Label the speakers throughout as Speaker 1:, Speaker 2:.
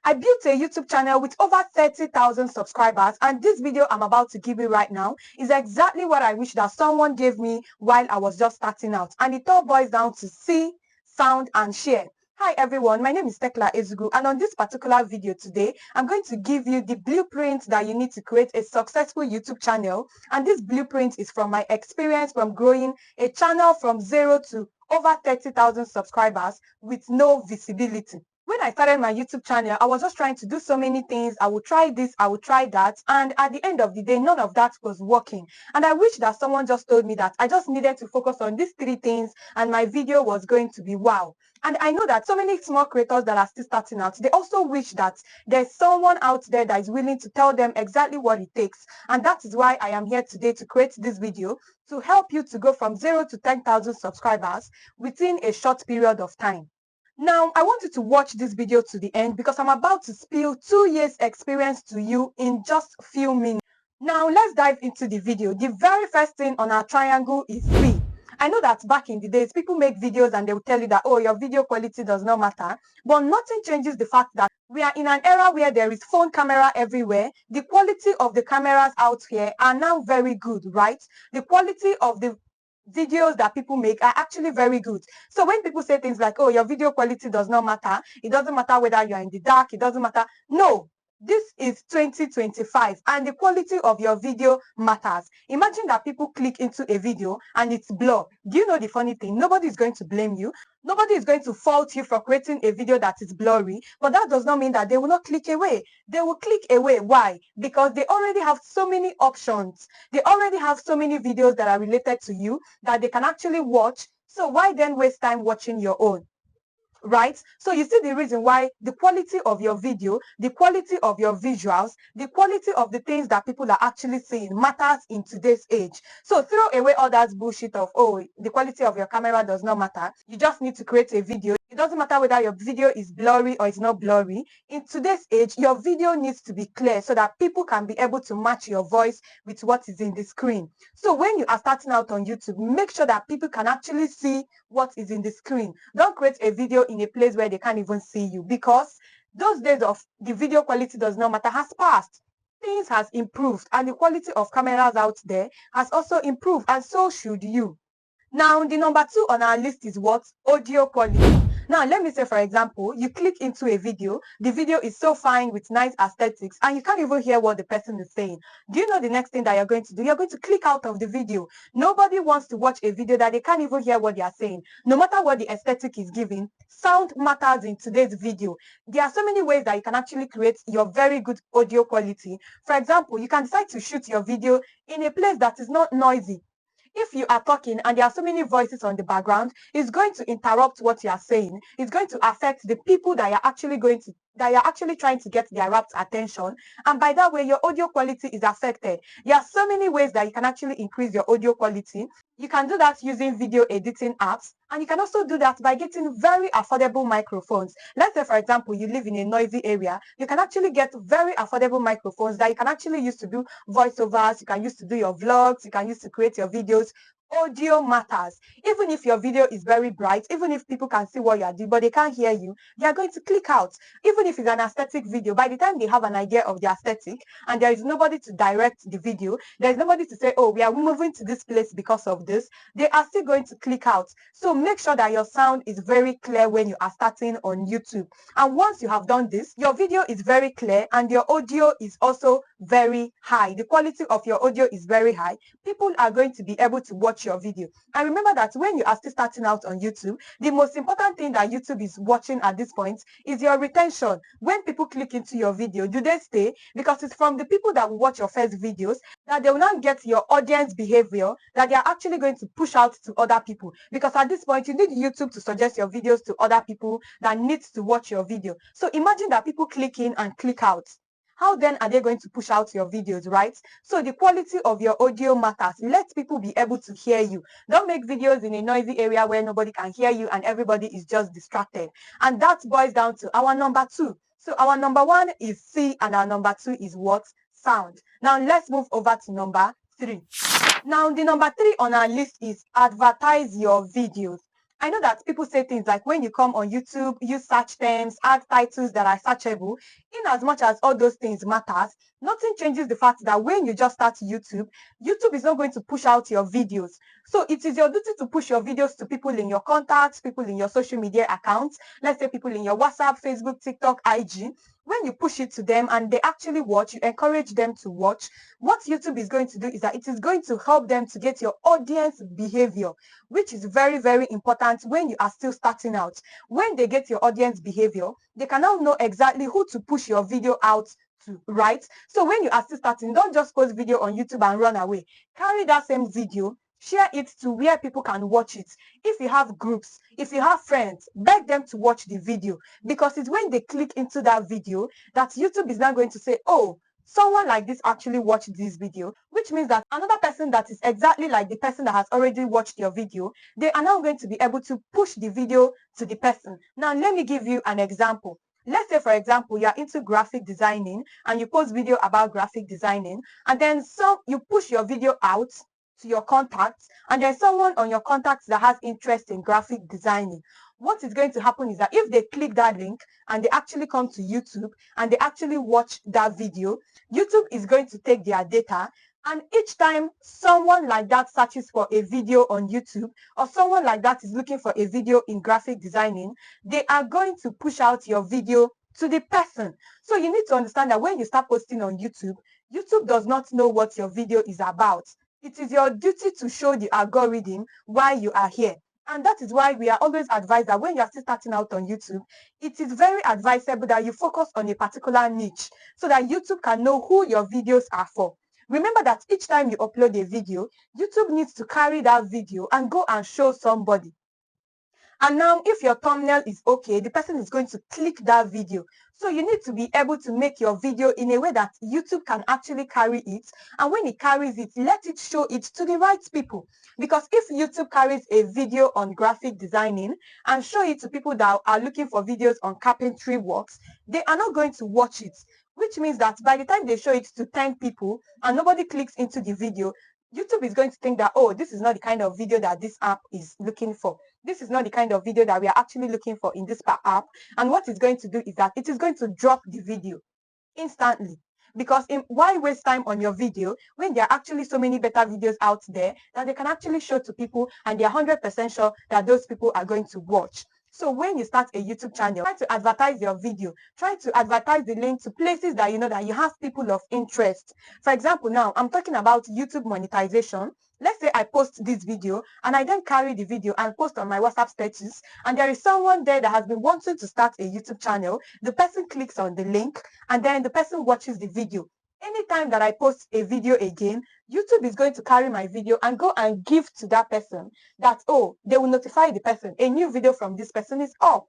Speaker 1: I built a YouTube channel with over 30,000 subscribers, and this video I'm about to give you right now is exactly what I wish that someone gave me while I was just starting out. And it all boils down to see, sound, and share. Hi everyone, my name is Tekla Ezugu, and on this particular video today, I'm going to give you the blueprint that you need to create a successful YouTube channel. And this blueprint is from my experience from growing a channel from 0 to over 30,000 subscribers with no visibility. When I started my YouTube channel, I was just trying to do so many things. I would try this, I would try that. And at the end of the day, none of that was working. And I wish that someone just told me that I just needed to focus on these 3 things and my video was going to be wow. And I know that so many small creators that are still starting out, they also wish that there's someone out there that is willing to tell them exactly what it takes. And that is why I am here today to create this video to help you to go from 0 to 10,000 subscribers within a short period of time. Now, I want you to watch this video to the end because I'm about to spill 2 years experience to you in just a few minutes. Now, let's dive into the video. The very first thing on our triangle is see. I know that back in the days, people make videos and they will tell you that, oh, your video quality does not matter. But nothing changes the fact that we are in an era where there is phone camera everywhere. The quality of the cameras out here are now very good, right? The quality of the videos that people make are actually very good. So when people say things like, oh, your video quality does not matter, it doesn't matter whether you're in the dark, it doesn't matter. No, this is 2025 and the quality of your video matters. Imagine that people click into a video and it's blur. Do you know the funny thing? Nobody is going to blame you. Nobody is going to fault you for creating a video that is blurry, but that does not mean that they will not click away. They will click away. Why? Because they already have so many options. They already have so many videos that are related to you that they can actually watch. So why then waste time watching your own? Right? So you see the reason why the quality of your video, the quality of your visuals, the quality of the things that people are actually seeing matters in today's age. So throw away all that bullshit of, oh, the quality of your camera does not matter. You just need to create a video. It doesn't matter whether your video is blurry or it's not blurry. In today's age, your video needs to be clear so that people can be able to match your voice with what is in the screen. So when you are starting out on YouTube, make sure that people can actually see what is in the screen. Don't create a video in a place where they can't even see you, because those days of the video quality does not matter has passed. Things has improved and the quality of cameras out there has also improved, and so should you. Now, the number 2 on our list is what? Audio quality. Now, let me say, for example, you click into a video, the video is so fine with nice aesthetics, and you can't even hear what the person is saying. Do you know the next thing that you're going to do? You're going to click out of the video. Nobody wants to watch a video that they can't even hear what they are saying. No matter what the aesthetic is giving, sound matters in today's video. There are so many ways that you can actually create your very good audio quality. For example, you can decide to shoot your video in a place that is not noisy. If you are talking and there are so many voices on the background, it's going to interrupt what you are saying. It's going to affect the people that you're actually trying to get their rapt attention. And by that way, your audio quality is affected. There are so many ways that you can actually increase your audio quality. You can do that using video editing apps, and you can also do that by getting very affordable microphones. Let's say, for example, you live in a noisy area. You can actually get very affordable microphones that you can actually use to do voiceovers. You can use to do your vlogs. You can use to create your videos. Audio matters. Even if your video is very bright, even if people can see what you are doing, but they can't hear you, they are going to click out. Even if it's an aesthetic video, by the time they have an idea of the aesthetic and there is nobody to direct the video, there is nobody to say, oh, we are moving to this place because of this, they are still going to click out. So make sure that your sound is very clear when you are starting on YouTube. And once you have done this, your video is very clear and your audio is also very high. The quality of your audio is very high. People are going to be able to watch your video. And remember that when you are still starting out on YouTube, the most important thing that YouTube is watching at this point is your retention. When people click into your video, do they stay? Because it's from the people that will watch your first videos that they will not get your audience behavior that they are actually going to push out to other people. Because at this point, you need YouTube to suggest your videos to other people that need to watch your video. So imagine that people click in and click out. How then are they going to push out your videos, right? So the quality of your audio matters. Let people be able to hear you. Don't make videos in a noisy area where nobody can hear you and everybody is just distracted. And that boils down to our number 2. So our number 1 is see, and our number 2 is what? Sound. Now let's move over to number 3. Now the number 3 on our list is advertise your videos. I know that people say things like when you come on YouTube, use search terms, add titles that are searchable. In as much as all those things matters, nothing changes the fact that when you just start YouTube, YouTube is not going to push out your videos. So it is your duty to push your videos to people in your contacts, people in your social media accounts, let's say people in your WhatsApp, Facebook, TikTok, IG. When you push it to them and they actually watch, you encourage them to watch. What YouTube is going to do is that it is going to help them to get your audience behavior, which is very, very important when you are still starting out. When they get your audience behavior, they can now know exactly who to push your video out to, right? So when you are still starting, don't just post video on YouTube and run away. Carry that same video, share it to where people can watch it. If you have groups, if you have friends, beg them to watch the video, because it's when they click into that video that YouTube is now going to say, oh, someone like this actually watched this video, which means that another person that is exactly like the person that has already watched your video, they are now going to be able to push the video to the person. Now, let me give you an example. Let's say, for example, you're into graphic designing and you post video about graphic designing, and then you push your video out to your contacts, and there's someone on your contacts that has interest in graphic designing. What is going to happen is that if they click that link and they actually come to YouTube and they actually watch that video, YouTube is going to take their data, and each time someone like that searches for a video on YouTube, or someone like that is looking for a video in graphic designing, they are going to push out your video to the person. So you need to understand that when you start posting on YouTube, YouTube does not know what your video is about. It is your duty to show the algorithm why you are here. And that is why we are always advised that when you are still starting out on YouTube, it is very advisable that you focus on a particular niche so that YouTube can know who your videos are for. Remember that each time you upload a video, YouTube needs to carry that video and go and show somebody. And now, if your thumbnail is okay, the person is going to click that video. So you need to be able to make your video in a way that YouTube can actually carry it. And when it carries it, let it show it to the right people. Because if YouTube carries a video on graphic designing and show it to people that are looking for videos on carpentry works, they are not going to watch it. Which means that by the time they show it to 10 people and nobody clicks into the video, YouTube is going to think that, oh, this is not the kind of video that this app is looking for. This is not the kind of video that we are actually looking for in this app. And what it's going to do is that it is going to drop the video instantly. Because why waste time on your video when there are actually so many better videos out there that they can actually show to people, and they're 100% sure that those people are going to watch. So when you start a YouTube channel, try to advertise your video. Try to advertise the link to places that you know that you have people of interest. For example, now I'm talking about YouTube monetization. Let's say I post this video and I then carry the video and post on my WhatsApp status, and there is someone there that has been wanting to start a YouTube channel. The person clicks on the link and then the person watches the video. Anytime that I post a video again, YouTube is going to carry my video and go and give to that person that, oh, they will notify the person, a new video from this person is up.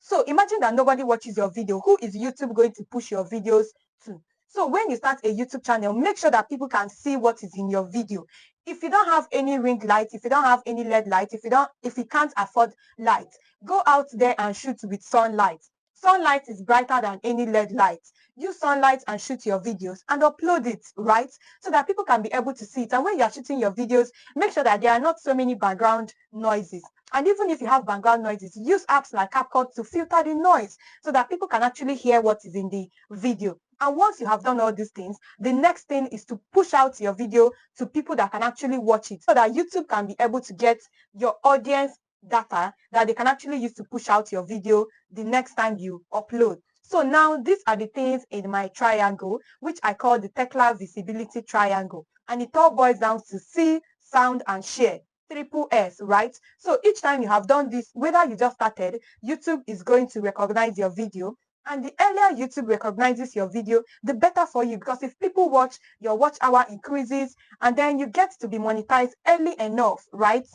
Speaker 1: So imagine that nobody watches your video. Who is YouTube going to push your videos to? So when you start a YouTube channel, make sure that people can see what is in your video. If you don't have any ring light, if you don't have any LED light, if you can't afford light, go out there and shoot with sunlight. Sunlight is brighter than any LED light. Use sunlight and shoot your videos and upload it, right? So that people can be able to see it. And when you're shooting your videos, make sure that there are not so many background noises. And even if you have background noises, use apps like CapCut to filter the noise so that people can actually hear what is in the video. And once you have done all these things, the next thing is to push out your video to people that can actually watch it so that YouTube can be able to get your audience data that they can actually use to push out your video the next time you upload. So now these are the things in my triangle, which I call the Tekla visibility triangle. And it all boils down to see, sound, and share. Triple S, right? So each time you have done this, whether you just started, YouTube is going to recognize your video. And the earlier YouTube recognizes your video, the better for you, because if people watch, your watch hour increases, and then you get to be monetized early enough, right?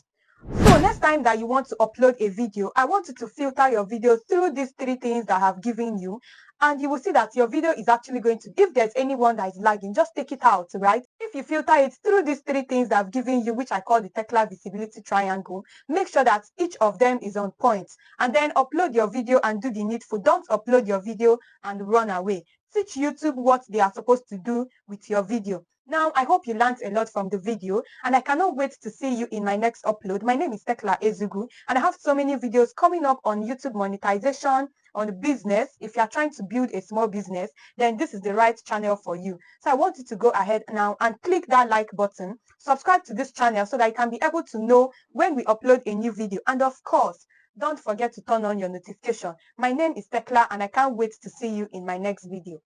Speaker 1: So next time that you want to upload a video, I want you to filter your video through these three things that I have given you, and you will see that your video is actually going to, if there's anyone that is lagging, just take it out, right? If you filter it through these three things that I've given you, which I call the Tekla visibility triangle, make sure that each of them is on point, and then upload your video and do the needful. Don't upload your video and run away. Teach YouTube what they are supposed to do with your video. Now, I hope you learned a lot from the video, and I cannot wait to see you in my next upload. My name is Tekla Ezugu, and I have so many videos coming up on YouTube monetization, on business. If you are trying to build a small business, then this is the right channel for you. So I want you to go ahead now and click that like button, subscribe to this channel so that you can be able to know when we upload a new video. And of course, don't forget to turn on your notification. My name is Tekla, and I can't wait to see you in my next video.